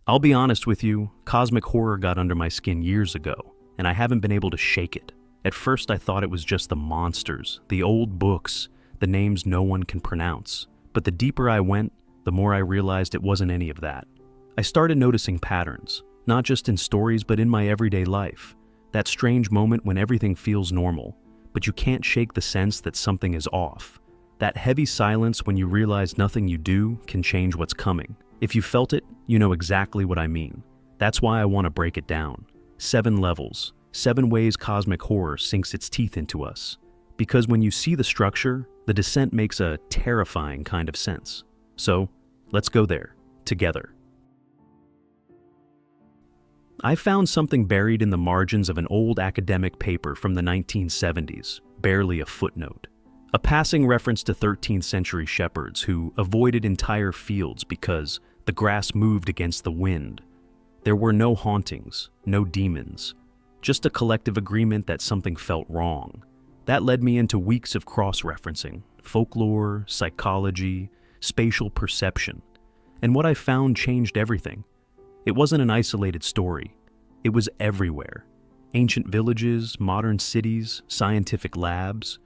I'll be honest with you, cosmic horror got under my skin years ago, and I haven't been able to shake it. At first I thought it was just the monsters, the old books, the names no one can pronounce. But the deeper I went, the more I realized it wasn't any of that. I started noticing patterns, not just in stories but in my everyday life. That strange moment when everything feels normal, but you can't shake the sense that something is off. That heavy silence when you realize nothing you do can change what's coming. If you felt it, you know exactly what I mean. That's why I want to break it down. 7 levels, 7 ways cosmic horror sinks its teeth into us. Because when you see the structure, the descent makes a terrifying kind of sense. So, let's go there, together. I found something buried in the margins of an old academic paper from the 1970s, barely a footnote. A passing reference to 13th century shepherds who avoided entire fields because the grass moved against the wind. There were no hauntings, no demons, just a collective agreement that something felt wrong. That led me into weeks of cross-referencing, folklore, psychology, spatial perception. And what I found changed everything. It wasn't an isolated story. It was everywhere. Ancient villages, modern cities, scientific labs,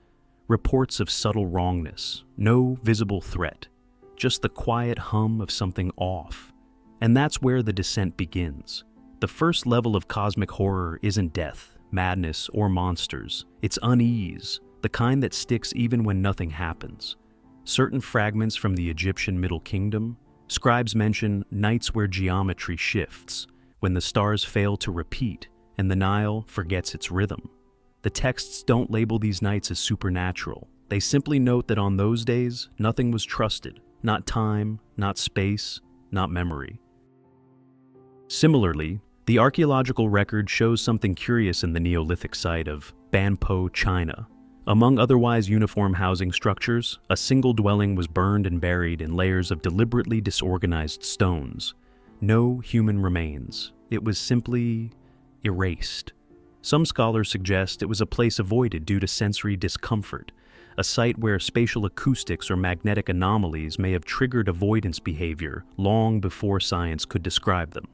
reports of subtle wrongness, no visible threat, just the quiet hum of something off. And that's where the descent begins. The first level of cosmic horror isn't death, madness, or monsters. It's unease, the kind that sticks even when nothing happens. Certain fragments from the Egyptian Middle Kingdom, scribes mention nights where geometry shifts, when the stars fail to repeat and the Nile forgets its rhythm. The texts don't label these nights as supernatural. They simply note that on those days, nothing was trusted. Not time, not space, not memory. Similarly, the archaeological record shows something curious in the Neolithic site of Banpo, China. Among otherwise uniform housing structures, a single dwelling was burned and buried in layers of deliberately disorganized stones. No human remains. It was simply erased. Some scholars suggest it was a place avoided due to sensory discomfort, a site where spatial acoustics or magnetic anomalies may have triggered avoidance behavior long before science could describe them.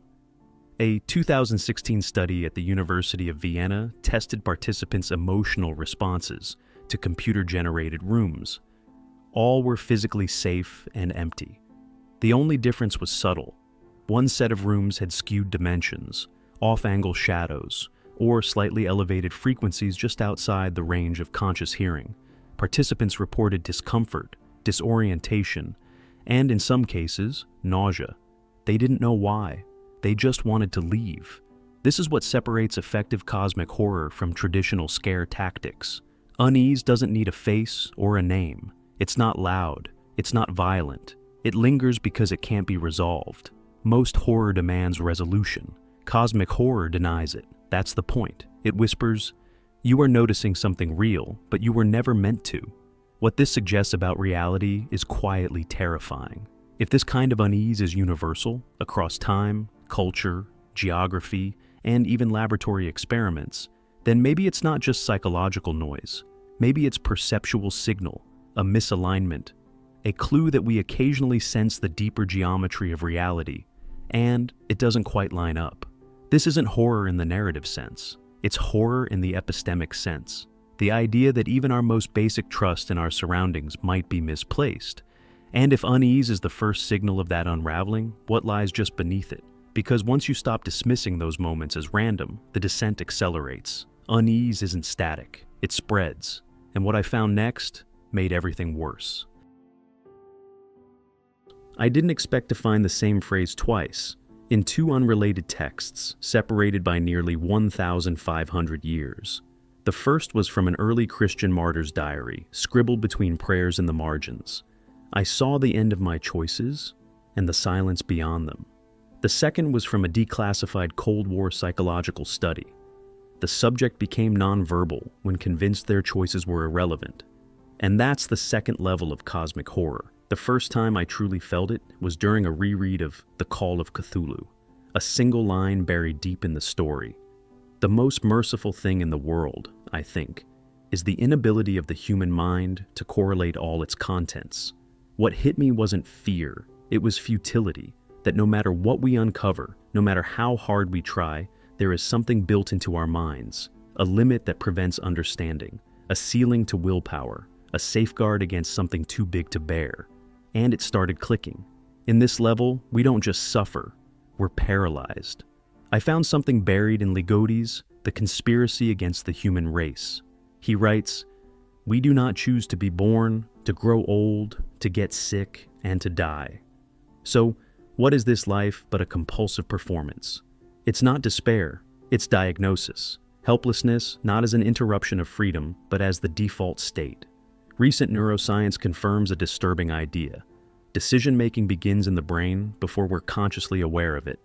A 2016 study at the University of Vienna tested participants' emotional responses to computer-generated rooms. All were physically safe and empty. The only difference was subtle. One set of rooms had skewed dimensions, off-angle shadows, or slightly elevated frequencies just outside the range of conscious hearing. Participants reported discomfort, disorientation, and in some cases, nausea. They didn't know why. They just wanted to leave. This is what separates effective cosmic horror from traditional scare tactics. Unease doesn't need a face or a name. It's not loud. It's not violent. It lingers because it can't be resolved. Most horror demands resolution. Cosmic horror denies it. That's the point. It whispers, "You are noticing something real, but you were never meant to." What this suggests about reality is quietly terrifying. If this kind of unease is universal, across time, culture, geography, and even laboratory experiments, then maybe it's not just psychological noise. Maybe it's perceptual signal, a misalignment, a clue that we occasionally sense the deeper geometry of reality, and it doesn't quite line up. This isn't horror in the narrative sense. It's horror in the epistemic sense. The idea that even our most basic trust in our surroundings might be misplaced. And if unease is the first signal of that unraveling, what lies just beneath it? Because once you stop dismissing those moments as random, the descent accelerates. Unease isn't static. It spreads. And what I found next made everything worse. I didn't expect to find the same phrase twice, in 2 unrelated texts, separated by nearly 1,500 years. The first was from an early Christian martyr's diary, scribbled between prayers in the margins. I saw the end of my choices and the silence beyond them. The second was from a declassified Cold War psychological study. The subject became nonverbal when convinced their choices were irrelevant. And that's the second level of cosmic horror. The first time I truly felt it was during a reread of The Call of Cthulhu, a single line buried deep in the story. The most merciful thing in the world, I think, is the inability of the human mind to correlate all its contents. What hit me wasn't fear, it was futility. that no matter what we uncover, no matter how hard we try, there is something built into our minds, a limit that prevents understanding, a ceiling to willpower, a safeguard against something too big to bear. And it started clicking. In this level, we don't just suffer, we're paralyzed. I found something buried in Ligoti's The Conspiracy Against the Human Race. He writes, "We do not choose to be born, to grow old, to get sick, and to die. So, what is this life but a compulsive performance? It's not despair, it's diagnosis. Helplessness not as an interruption of freedom, but as the default state. Recent neuroscience confirms a disturbing idea. Decision-making begins in the brain before we're consciously aware of it.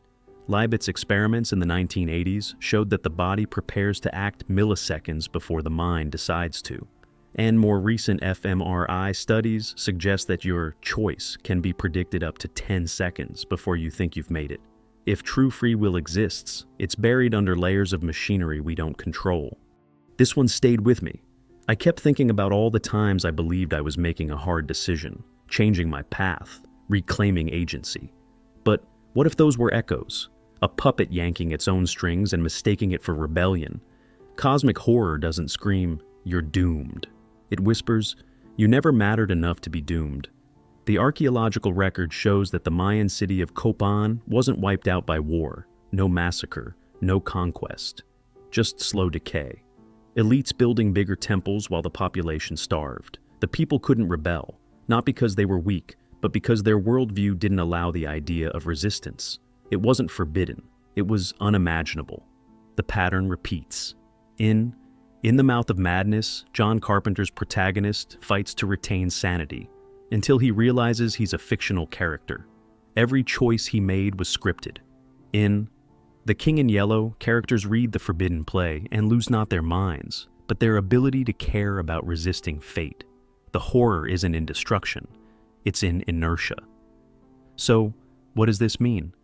Leibott's experiments in the 1980s showed that the body prepares to act milliseconds before the mind decides to. And more recent fMRI studies suggest that your choice can be predicted up to 10 seconds before you think you've made it. If true free will exists, it's buried under layers of machinery we don't control. This one stayed with me. I kept thinking about all the times I believed I was making a hard decision, changing my path, reclaiming agency. But what if those were echoes? A puppet yanking its own strings and mistaking it for rebellion. Cosmic horror doesn't scream, "You're doomed." It whispers, "You never mattered enough to be doomed." The archaeological record shows that the Mayan city of Copan wasn't wiped out by war, no massacre, no conquest, just slow decay. Elites building bigger temples while the population starved. The people couldn't rebel, not because they were weak, but because their worldview didn't allow the idea of resistance. It wasn't forbidden, it was unimaginable. The pattern repeats. In the Mouth of Madness, John Carpenter's protagonist fights to retain sanity, until he realizes he's a fictional character. Every choice he made was scripted. In The King in Yellow, characters read the forbidden play and lose not their minds, but their ability to care about resisting fate. The horror isn't in destruction, it's in inertia. So, what does this mean?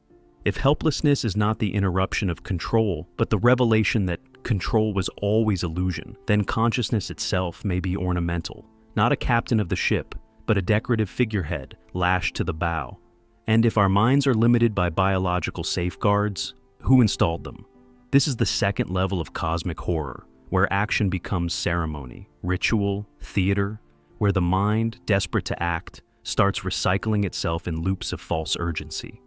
If helplessness is not the interruption of control, but the revelation that control was always illusion, then consciousness itself may be ornamental, not a captain of the ship, but a decorative figurehead lashed to the bow. And if our minds are limited by biological safeguards, who installed them? This is the second level of cosmic horror, where action becomes ceremony, ritual, theater, where the mind, desperate to act, starts recycling itself in loops of false urgency.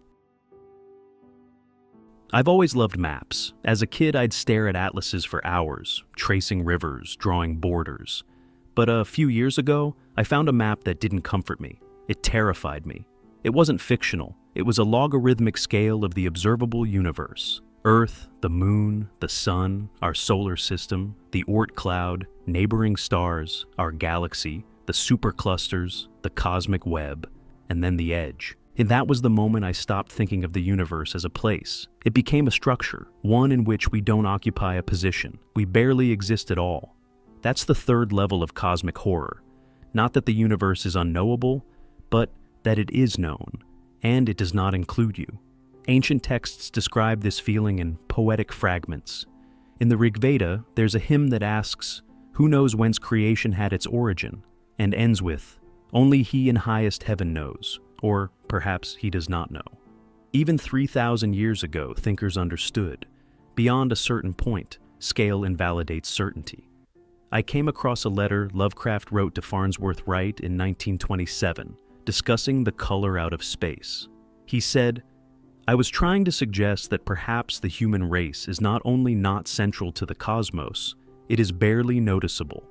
I've always loved maps. As a kid, I'd stare at atlases for hours, tracing rivers, drawing borders. But a few years ago, I found a map that didn't comfort me. It terrified me. It wasn't fictional. It was a logarithmic scale of the observable universe. Earth, the moon, the sun, our solar system, the Oort cloud, neighboring stars, our galaxy, the superclusters, the cosmic web, and then the edge. And that was the moment I stopped thinking of the universe as a place. It became a structure, one in which we don't occupy a position. We barely exist at all. That's the third level of cosmic horror. Not that the universe is unknowable, but that it is known, and it does not include you. Ancient texts describe this feeling in poetic fragments. In the Rig Veda, there's a hymn that asks, "Who knows whence creation had its origin?" and ends with, "Only he in highest heaven knows," or perhaps he does not know. Even 3,000 years ago, thinkers understood. Beyond a certain point, scale invalidates certainty. I came across a letter Lovecraft wrote to Farnsworth Wright in 1927, discussing the color out of space. He said, "I was trying to suggest that perhaps the human race is not only not central to the cosmos, it is barely noticeable."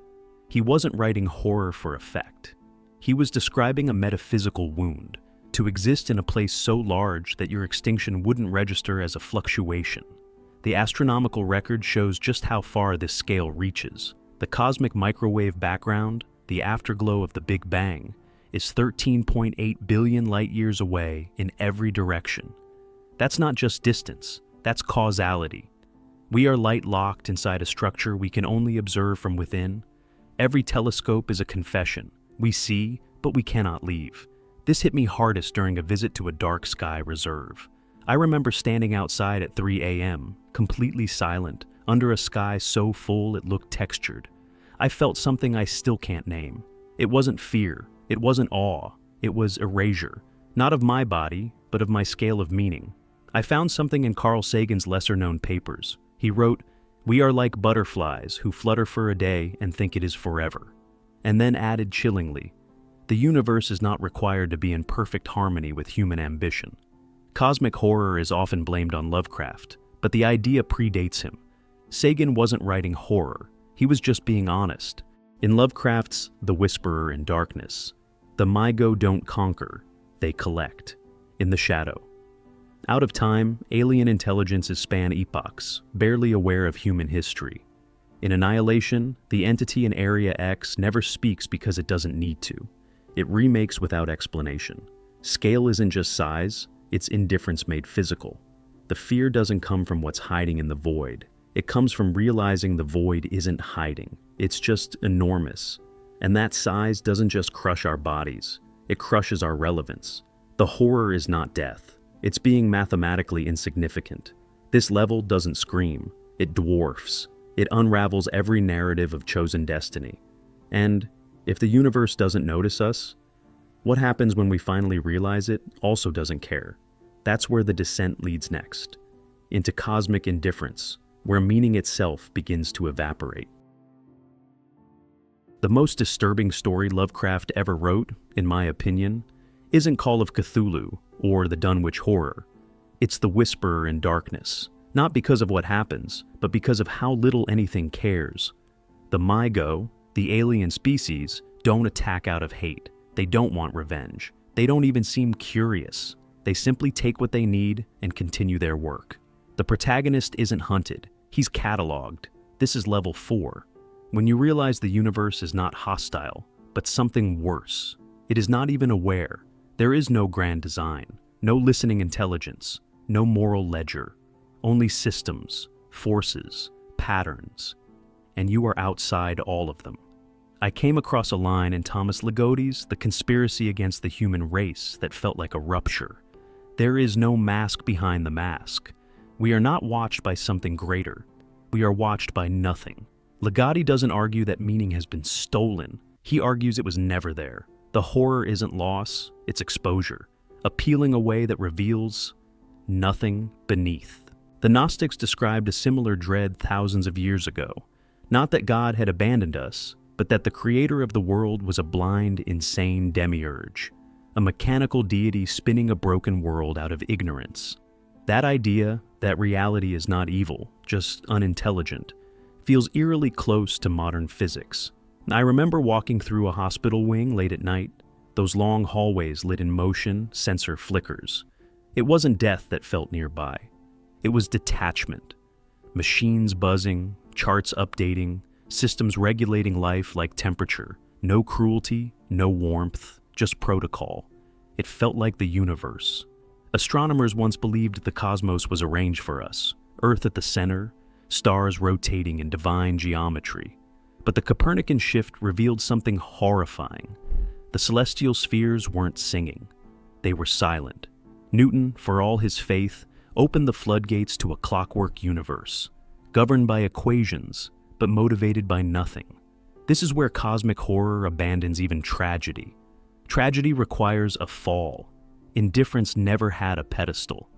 He wasn't writing horror for effect. He was describing a metaphysical wound, to exist in a place so large that your extinction wouldn't register as a fluctuation. The astronomical record shows just how far this scale reaches. The cosmic microwave background, the afterglow of the Big Bang, is 13.8 billion light-years away in every direction. That's not just distance, that's causality. We are light-locked inside a structure we can only observe from within. Every telescope is a confession. We see, but we cannot leave. This hit me hardest during a visit to a dark sky reserve. I remember standing outside at 3 a.m., completely silent, under a sky so full it looked textured. I felt something I still can't name. It wasn't fear, it wasn't awe, it was erasure. Not of my body, but of my scale of meaning. I found something in Carl Sagan's lesser-known papers. He wrote, "We are like butterflies who flutter for a day and think it is forever." And then added chillingly, "The universe is not required to be in perfect harmony with human ambition." Cosmic horror is often blamed on Lovecraft, but the idea predates him. Sagan wasn't writing horror, he was just being honest. In Lovecraft's The Whisperer in Darkness, the Mygo don't conquer, they collect, in the shadow. Out of time, alien intelligences span epochs, barely aware of human history. In Annihilation, the entity in Area X never speaks because it doesn't need to. It remakes without explanation. Scale isn't just size, it's indifference made physical. The fear doesn't come from what's hiding in the void. It comes from realizing the void isn't hiding. It's just enormous. And that size doesn't just crush our bodies, it crushes our relevance. The horror is not death. It's being mathematically insignificant. This level doesn't scream, it dwarfs. It unravels every narrative of chosen destiny. And if the universe doesn't notice us, what happens when we finally realize it also doesn't care. That's where the descent leads next, into cosmic indifference, where meaning itself begins to evaporate. The most disturbing story Lovecraft ever wrote, in my opinion, isn't Call of Cthulhu or the Dunwich Horror. It's The Whisperer in Darkness, not because of what happens, but because of how little anything cares. The Mygo, the alien species, don't attack out of hate. They don't want revenge. They don't even seem curious. They simply take what they need and continue their work. The protagonist isn't hunted, he's cataloged. This is level 4. When you realize the universe is not hostile, but something worse. It is not even aware. There is no grand design, no listening intelligence, no moral ledger. Only systems, forces, patterns, and you are outside all of them. I came across a line in Thomas Ligotti's The Conspiracy Against the Human Race that felt like a rupture. There is no mask behind the mask. We are not watched by something greater. We are watched by nothing. Ligotti doesn't argue that meaning has been stolen. He argues it was never there. The horror isn't loss, it's exposure, a peeling away that reveals nothing beneath. The Gnostics described a similar dread thousands of years ago. Not that God had abandoned us, but that the creator of the world was a blind, insane demiurge, a mechanical deity spinning a broken world out of ignorance. That idea, that reality is not evil, just unintelligent, feels eerily close to modern physics. I remember walking through a hospital wing late at night, those long hallways lit in motion, sensor flickers. It wasn't death that felt nearby. It was detachment. Machines buzzing, charts updating, systems regulating life like temperature. No cruelty, no warmth, just protocol. It felt like the universe. Astronomers once believed the cosmos was arranged for us, Earth at the center, stars rotating in divine geometry. But the Copernican shift revealed something horrifying. The celestial spheres weren't singing. They were silent. Newton, for all his faith, opened the floodgates to a clockwork universe, governed by equations, but motivated by nothing. This is where cosmic horror abandons even tragedy. Tragedy requires a fall. Indifference never had a pedestal.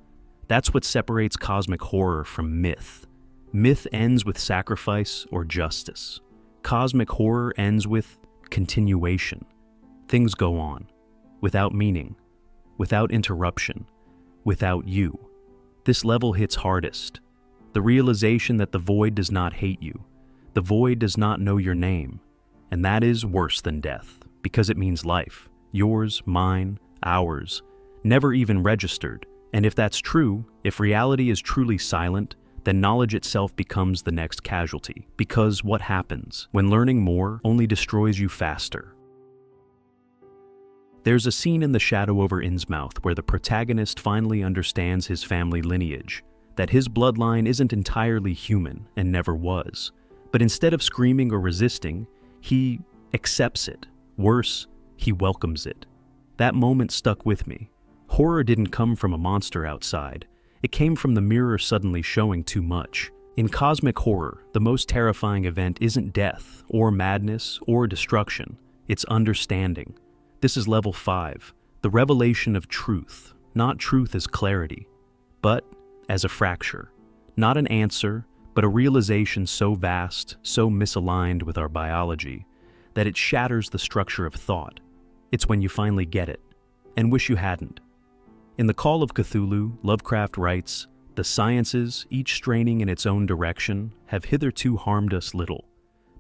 That's what separates cosmic horror from myth. Myth ends with sacrifice or justice. Cosmic horror ends with continuation. Things go on, without meaning, without interruption, without you. This level hits hardest. The realization that the void does not hate you. The void does not know your name. And that is worse than death, because it means life. Yours, mine, ours, never even registered. And if that's true, if reality is truly silent, then knowledge itself becomes the next casualty. Because what happens when learning more only destroys you faster? There's a scene in The Shadow over Innsmouth where the protagonist finally understands his family lineage, that his bloodline isn't entirely human and never was. But instead of screaming or resisting, he accepts it. Worse, he welcomes it. That moment stuck with me. Horror didn't come from a monster outside. It came from the mirror suddenly showing too much. In cosmic horror, the most terrifying event isn't death, or madness, or destruction. It's understanding. This is level 5, the revelation of truth, not truth as clarity, but as a fracture. Not an answer, but a realization so vast, so misaligned with our biology, that it shatters the structure of thought. It's when you finally get it, and wish you hadn't. In The Call of Cthulhu, Lovecraft writes, "The sciences, each straining in its own direction, have hitherto harmed us little.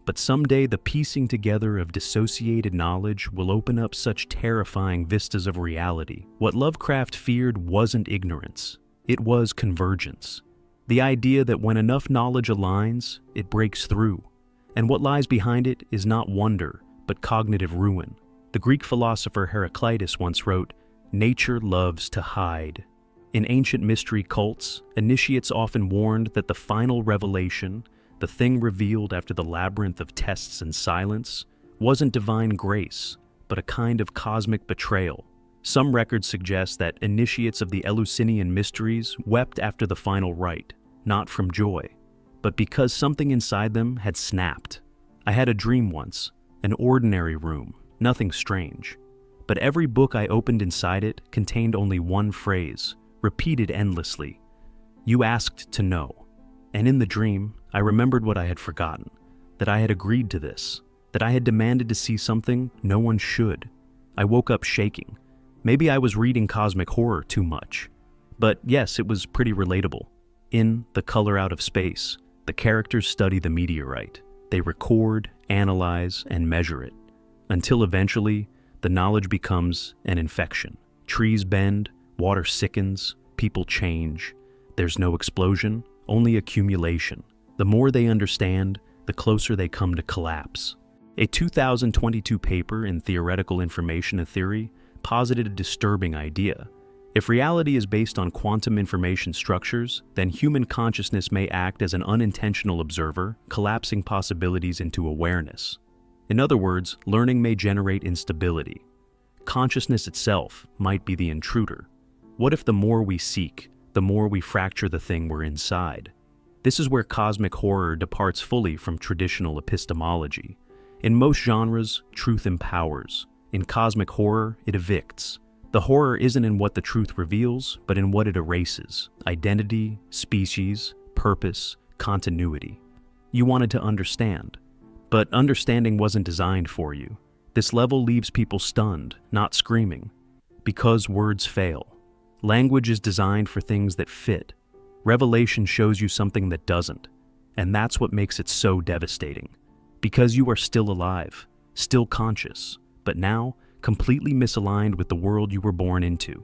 But someday the piecing together of dissociated knowledge will open up such terrifying vistas of reality." What Lovecraft feared wasn't ignorance, it was convergence. The idea that when enough knowledge aligns, it breaks through. And what lies behind it is not wonder, but cognitive ruin. The Greek philosopher Heraclitus once wrote, "Nature loves to hide." In ancient mystery cults, initiates often warned that the final revelation, the thing revealed after the labyrinth of tests and silence, wasn't divine grace, but a kind of cosmic betrayal. Some records suggest that initiates of the Eleusinian mysteries wept after the final rite, not from joy, but because something inside them had snapped. I had a dream once, an ordinary room, nothing strange. But every book I opened inside it contained only one phrase, repeated endlessly. "You asked to know." And in the dream, I remembered what I had forgotten, that I had agreed to this, that I had demanded to see something no one should. I woke up shaking. Maybe I was reading cosmic horror too much. But yes, it was pretty relatable. In The Color Out of Space, the characters study the meteorite. They record, analyze, and measure it, until eventually, the knowledge becomes an infection. Trees bend, water sickens, people change. There's no explosion, only accumulation. The more they understand, the closer they come to collapse. A 2022 paper in Theoretical Information and Theory posited a disturbing idea. If reality is based on quantum information structures, then human consciousness may act as an unintentional observer, collapsing possibilities into awareness. In other words, learning may generate instability. Consciousness itself might be the intruder. What if the more we seek, the more we fracture the thing we're inside? This is where cosmic horror departs fully from traditional epistemology. In most genres, truth empowers. In cosmic horror, it evicts. The horror isn't in what the truth reveals, but in what it erases: identity, species, purpose, continuity. You wanted to understand, but understanding wasn't designed for you. This level leaves people stunned, not screaming, because words fail. Language is designed for things that fit. Revelation shows you something that doesn't, and that's what makes it so devastating. Because you are still alive, still conscious, but now completely misaligned with the world you were born into.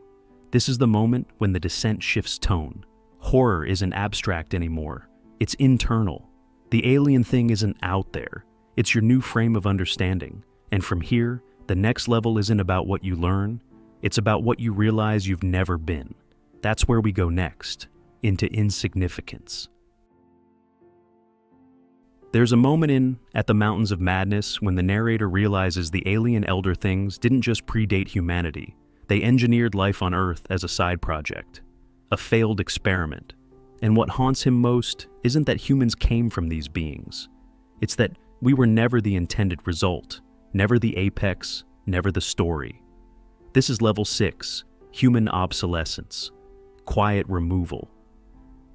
This is the moment when the descent shifts tone. Horror isn't abstract anymore. It's internal. The alien thing isn't out there. It's your new frame of understanding. And from here, the next level isn't about what you learn. It's about what you realize you've never been. That's where we go next, into insignificance. There's a moment in At the Mountains of Madness when the narrator realizes the alien elder things didn't just predate humanity. They engineered life on Earth as a side project, a failed experiment. And what haunts him most isn't that humans came from these beings. It's that we were never the intended result, never the apex, never the story. This is level 6, human obsolescence, quiet removal.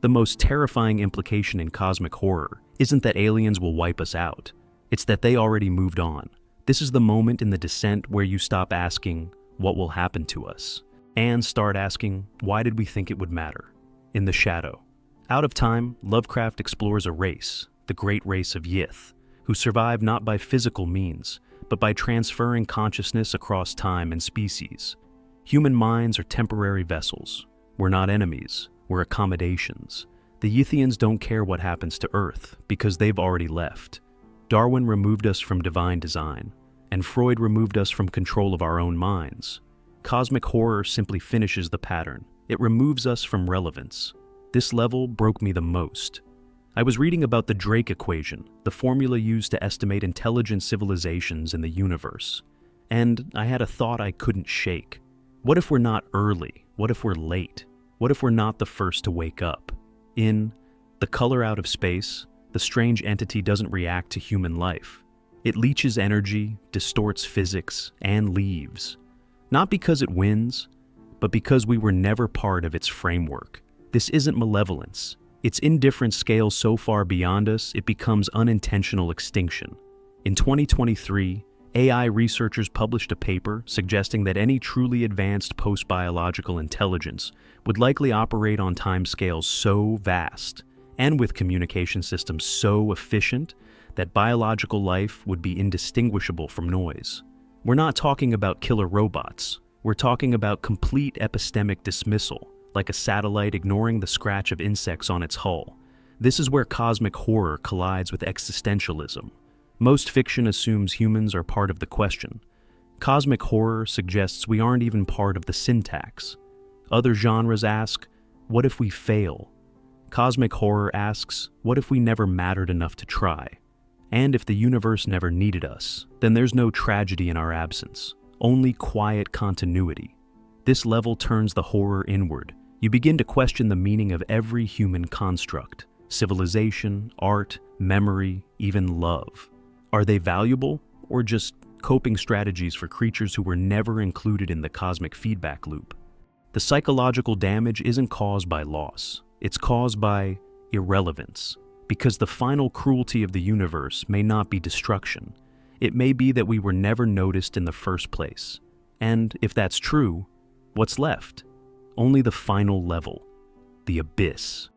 The most terrifying implication in cosmic horror isn't that aliens will wipe us out. It's that they already moved on. This is the moment in the descent where you stop asking, what will happen to us? And start asking, why did we think it would matter? In The Shadow. Out of Time, Lovecraft explores a race, the great race of Yith, who survive not by physical means, but by transferring consciousness across time and species. Human minds are temporary vessels. We're not enemies, we're accommodations. The Yithians don't care what happens to Earth, because they've already left. Darwin removed us from divine design, and Freud removed us from control of our own minds. Cosmic horror simply finishes the pattern. It removes us from relevance. This level broke me the most. I was reading about the Drake equation, the formula used to estimate intelligent civilizations in the universe. And I had a thought I couldn't shake. What if we're not early? What if we're late? What if we're not the first to wake up? In The Color Out of Space, the strange entity doesn't react to human life. It leeches energy, distorts physics, and leaves. Not because it wins, but because we were never part of its framework. This isn't malevolence. Its indifference scales so far beyond us, it becomes unintentional extinction. In 2023, AI researchers published a paper suggesting that any truly advanced post-biological intelligence would likely operate on timescales so vast and with communication systems so efficient that biological life would be indistinguishable from noise. We're not talking about killer robots. We're talking about complete epistemic dismissal, like a satellite ignoring the scratch of insects on its hull. This is where cosmic horror collides with existentialism. Most fiction assumes humans are part of the question. Cosmic horror suggests we aren't even part of the syntax. Other genres ask, what if we fail? Cosmic horror asks, what if we never mattered enough to try? And if the universe never needed us, then there's no tragedy in our absence, only quiet continuity. This level turns the horror inward. You begin to question the meaning of every human construct: civilization, art, memory, even love. Are they valuable, or just coping strategies for creatures who were never included in the cosmic feedback loop? The psychological damage isn't caused by loss. It's caused by irrelevance, because the final cruelty of the universe may not be destruction. It may be that we were never noticed in the first place. And if that's true, what's left? Only the final level, the abyss.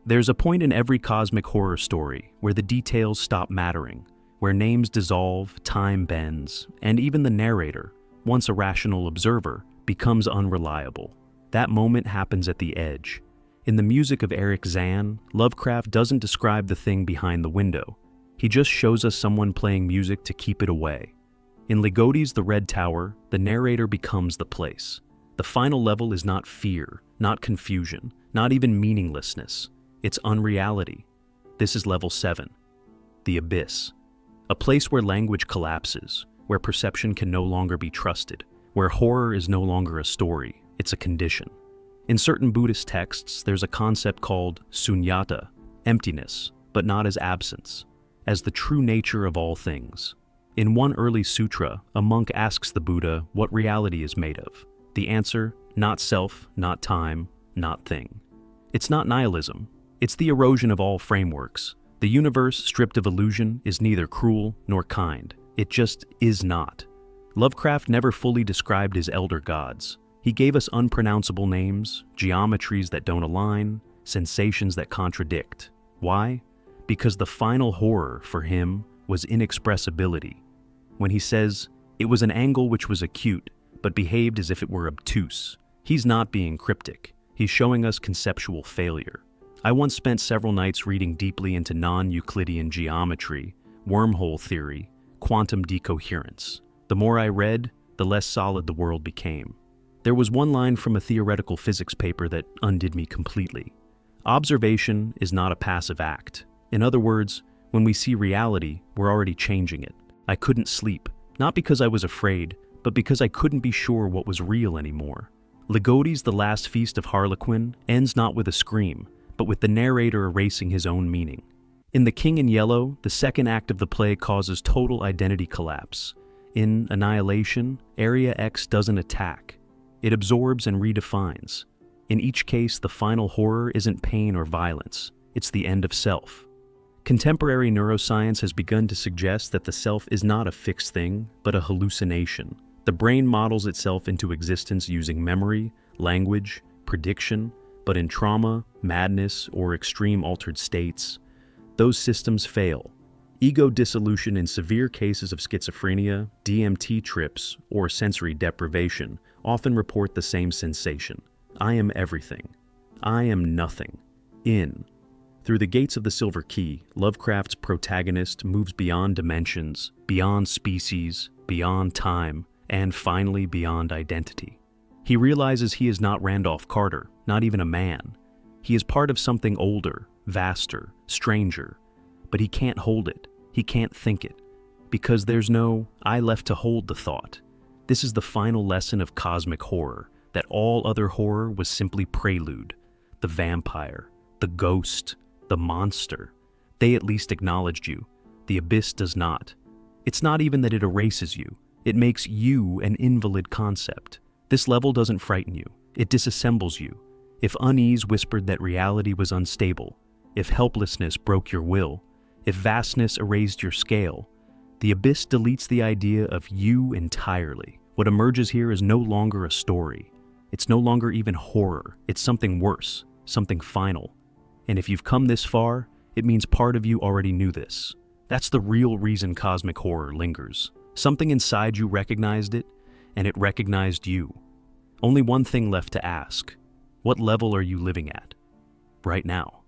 There's a point in every cosmic horror story where the details stop mattering, where names dissolve, time bends, and even the narrator, once a rational observer, becomes unreliable. That moment happens at the edge. In the music of Eric Zahn, Lovecraft doesn't describe the thing behind the window. He just shows us someone playing music to keep it away. In Ligodi's The Red Tower, the narrator becomes the place. The final level is not fear, not confusion, not even meaninglessness. It's unreality. This is level 7, the abyss. A place where language collapses, where perception can no longer be trusted, where horror is no longer a story, it's a condition. In certain Buddhist texts, there's a concept called sunyata, emptiness, but not as absence, as the true nature of all things. In one early sutra, a monk asks the Buddha what reality is made of. The answer, not self, not time, not thing. It's not nihilism. It's the erosion of all frameworks. The universe, stripped of illusion, is neither cruel nor kind. It just is not. Lovecraft never fully described his elder gods. He gave us unpronounceable names, geometries that don't align, sensations that contradict. Why? Because the final horror for him was inexpressibility. When he says, it was an angle which was acute, but behaved as if it were obtuse, he's not being cryptic. He's showing us conceptual failure. I once spent several nights reading deeply into non-Euclidean geometry, wormhole theory, quantum decoherence. The more I read, the less solid the world became. There was one line from a theoretical physics paper that undid me completely. Observation is not a passive act. In other words, when we see reality, we're already changing it. I couldn't sleep, not because I was afraid, but because I couldn't be sure what was real anymore. Ligodi's The Last Feast of Harlequin ends not with a scream, but with the narrator erasing his own meaning. In The King in Yellow, the second act of the play causes total identity collapse. In Annihilation, Area X doesn't attack. It absorbs and redefines. In each case, the final horror isn't pain or violence. It's the end of self. Contemporary neuroscience has begun to suggest that the self is not a fixed thing, but a hallucination. The brain models itself into existence using memory, language, prediction, but in trauma, madness, or extreme altered states, those systems fail. Ego dissolution in severe cases of schizophrenia, DMT trips, or sensory deprivation often report the same sensation. I am everything. I am nothing. Through the gates of the Silver Key, Lovecraft's protagonist moves beyond dimensions, beyond species, beyond time, and finally beyond identity. He realizes he is not Randolph Carter, not even a man. He is part of something older, vaster, stranger, but he can't hold it. He can't think it, because there's no I left to hold the thought. This is the final lesson of cosmic horror, that all other horror was simply prelude. The vampire, the ghost, the monster. They at least acknowledged you. The abyss does not. It's not even that it erases you. It makes you an invalid concept. This level doesn't frighten you, it disassembles you. If unease whispered that reality was unstable, if helplessness broke your will, if vastness erased your scale, the abyss deletes the idea of you entirely. What emerges here is no longer a story. It's no longer even horror. It's something worse, something final. And if you've come this far, it means part of you already knew this. That's the real reason cosmic horror lingers. Something inside you recognized it, and it recognized you. Only one thing left to ask. What level are you living at right now?